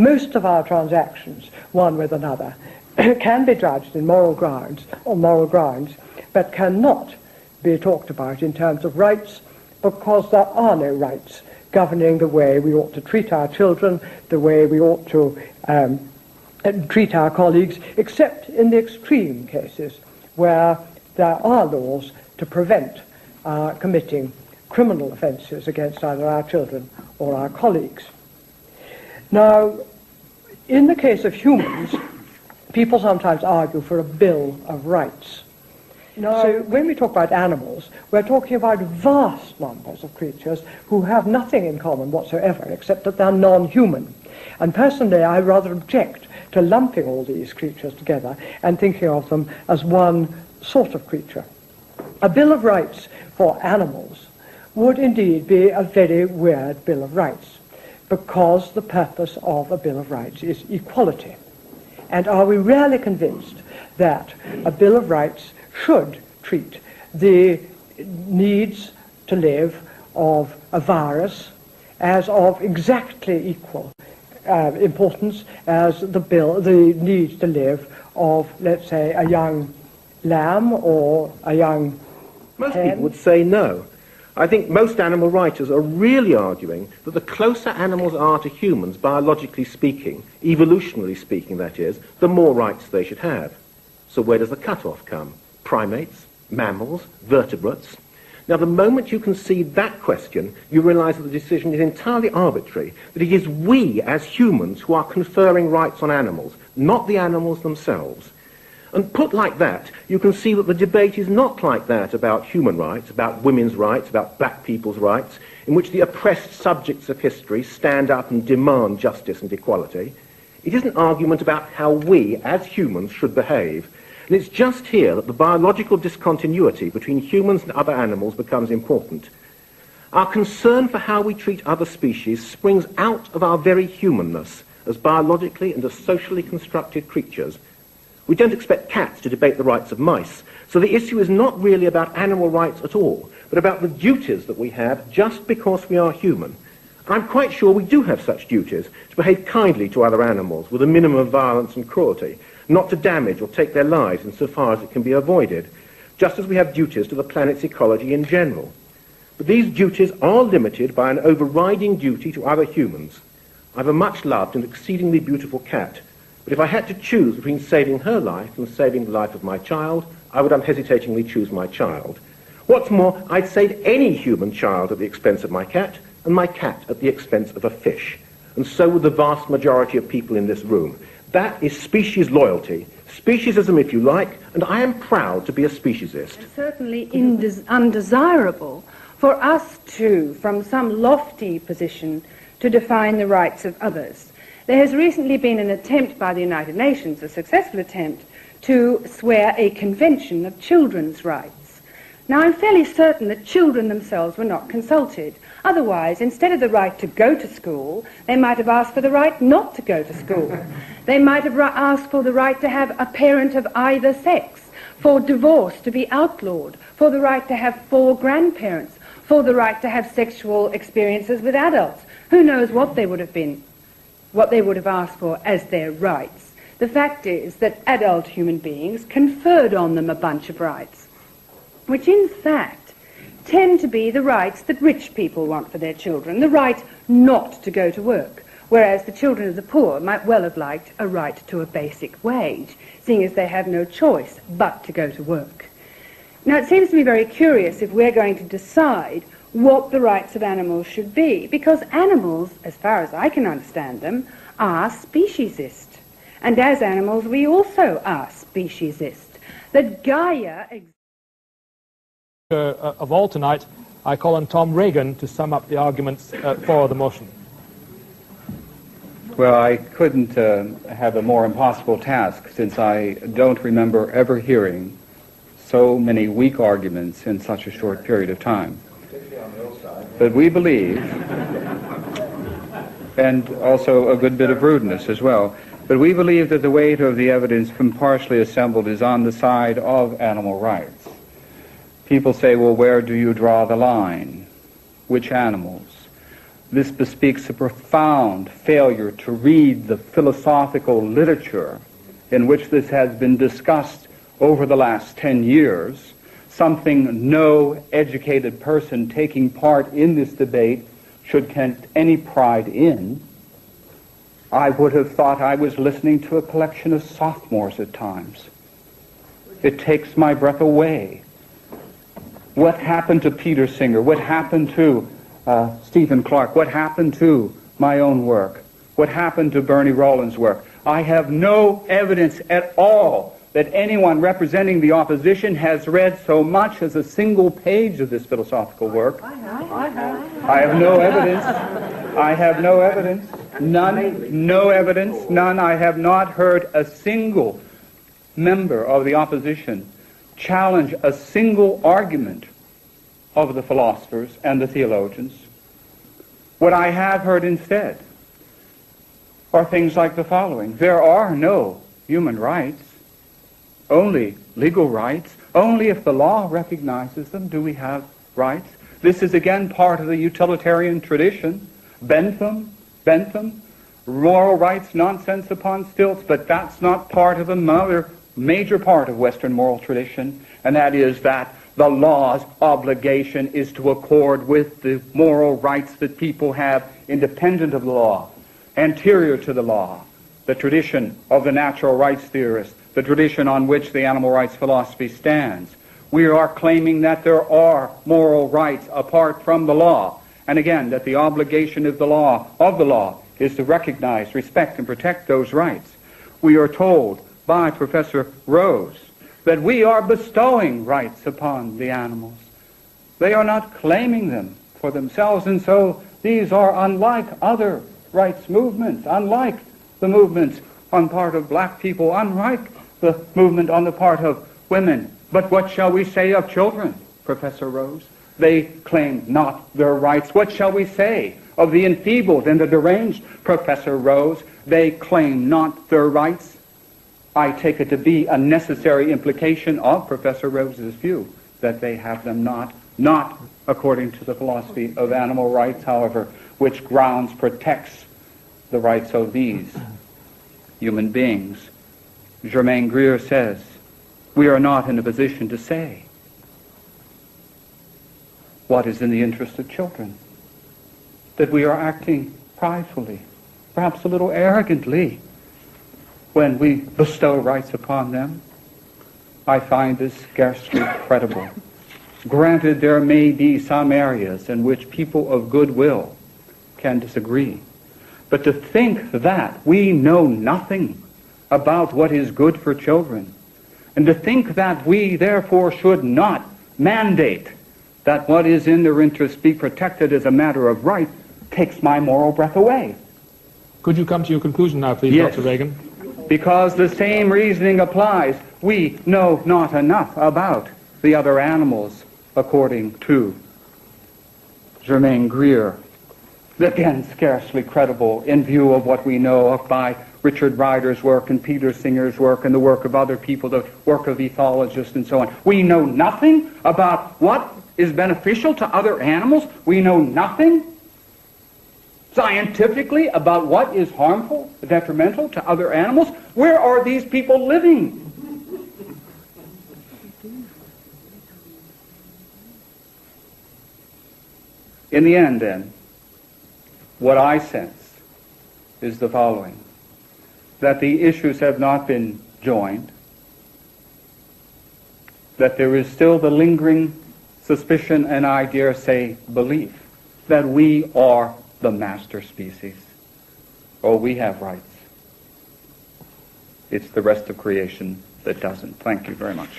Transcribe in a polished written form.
most of our transactions, one with another, can be judged in moral grounds, but cannot be talked about in terms of rights, because there are no rights governing the way we ought to treat our children, the way we ought to treat our colleagues, except in the extreme cases where there are laws to prevent committing criminal offences against either our children or our colleagues. Now, in the case of humans, people sometimes argue for a Bill of Rights. Now, so when we talk about animals, we're talking about vast numbers of creatures who have nothing in common whatsoever, except that they're non-human. And personally, I rather object to lumping all these creatures together and thinking of them as one sort of creature. A Bill of Rights for animals would indeed be a very weird Bill of Rights, because the purpose of a Bill of Rights is equality. And are we really convinced that a Bill of Rights should treat the needs to live of a virus as of exactly equal importance as the needs to live of, let's say, a young lamb or a young Most hen? people would say no. I think most animal writers are really arguing that the closer animals are to humans, biologically speaking, evolutionarily speaking, that is, the more rights they should have. So where does the cut-off come? Primates, mammals, vertebrates? Now, the moment you concede that question, you realize that the decision is entirely arbitrary, that it is we as humans who are conferring rights on animals, not the animals themselves. And put like that, you can see that the debate is not like that about human rights, about women's rights, about black people's rights, in which the oppressed subjects of history stand up and demand justice and equality. It is an argument about how we, as humans, should behave. And it's just here that the biological discontinuity between humans and other animals becomes important. Our concern for how we treat other species springs out of our very humanness as biologically and as socially constructed creatures. We don't expect cats to debate the rights of mice, so the issue is not really about animal rights at all, but about the duties that we have just because we are human. And I'm quite sure we do have such duties, to behave kindly to other animals with a minimum of violence and cruelty, not to damage or take their lives insofar as it can be avoided, just as we have duties to the planet's ecology in general. But these duties are limited by an overriding duty to other humans. I have a much-loved and exceedingly beautiful cat, but if I had to choose between saving her life and saving the life of my child, I would unhesitatingly choose my child. What's more, I'd save any human child at the expense of my cat, and my cat at the expense of a fish. And so would the vast majority of people in this room. That is species loyalty, speciesism if you like, and I am proud to be a speciesist. It's certainly undesirable for us to, from some lofty position, to define the rights of others. There has recently been an attempt by the United Nations, a successful attempt, to swear a convention of children's rights. Now, I'm fairly certain that children themselves were not consulted. Otherwise, instead of the right to go to school, they might have asked for the right not to go to school. They might have asked for the right to have a parent of either sex, for divorce to be outlawed, for the right to have 4 grandparents, for the right to have sexual experiences with adults. Who knows what they would have been, what they would have asked for as their rights. The fact is that adult human beings conferred on them a bunch of rights, which in fact tend to be the rights that rich people want for their children, the right not to go to work, whereas the children of the poor might well have liked a right to a basic wage, seeing as they have no choice but to go to work. Now, it seems to me very curious if we're going to decide what the rights of animals should be, because animals, as far as I can understand them, are speciesist. And as animals, we also are speciesist. That Gaia... of all tonight, I call on Tom Regan to sum up the arguments for the motion. Well, I couldn't have a more impossible task, since I don't remember ever hearing so many weak arguments in such a short period of time. But we believe, and also a good bit of rudeness as well, but we believe that the weight of the evidence impartially assembled is on the side of animal rights. People say, well, where do you draw the line? Which animals? This bespeaks a profound failure to read the philosophical literature in which this has been discussed over the last 10 years, something no educated person taking part in this debate should take any pride in. I would have thought I was listening to a collection of sophomores at times. It takes my breath away. What happened to Peter Singer? What happened to Stephen Clark? What happened to my own work? What happened to Bernie Rowland's work? I have no evidence at all that anyone representing the opposition has read so much as a single page of this philosophical work. I have no evidence. I have no evidence. None. No evidence. None. I have not heard a single member of the opposition challenge a single argument of the philosophers and the theologians. What I have heard instead are things like the following. There are no human rights, only legal rights. Only if the law recognizes them do we have rights. This is again part of the utilitarian tradition. Bentham, moral rights, nonsense upon stilts, but that's not part of another major part of Western moral tradition, and that is that the law's obligation is to accord with the moral rights that people have independent of the law, anterior to the law. The tradition of the natural rights theorist, the tradition on which the animal rights philosophy stands. We are claiming that there are moral rights apart from the law, and again, that the obligation of the law is to recognize, respect, and protect those rights. We are told by Professor Rose that we are bestowing rights upon the animals. They are not claiming them for themselves, and so these are unlike other rights movements, unlike the movements on part of black people, unlike the movement on the part of women. But what shall we say of children, Professor Rose? They claim not their rights. What shall we say of the enfeebled and the deranged, Professor Rose? They claim not their rights. I take it to be a necessary implication of Professor Rose's view that they have them not according to the philosophy of animal rights, however, which grounds protects the rights of these human beings. Germaine Greer says, we are not in a position to say what is in the interest of children, that we are acting pridefully, perhaps a little arrogantly, when we bestow rights upon them. I find this scarcely credible. Granted, there may be some areas in which people of goodwill can disagree, but to think that we know nothing about what is good for children, and to think that we therefore should not mandate that what is in their interest be protected as a matter of right, takes my moral breath away. Could you come to your conclusion now, please, Yes. Dr. Regan? Because the same reasoning applies. We know not enough about the other animals, according to Germaine Greer. Again, scarcely credible in view of what we know of by Richard Ryder's work and Peter Singer's work and the work of other people, the work of ethologists and so on. We know nothing about what is beneficial to other animals. We know nothing scientifically about what is harmful, detrimental to other animals. Where are these people living? In the end, then, what I sense is the following, that the issues have not been joined, that there is still the lingering suspicion and, I dare say, belief that we are the master species. Oh, we have rights. It's the rest of creation that doesn't. Thank you very much.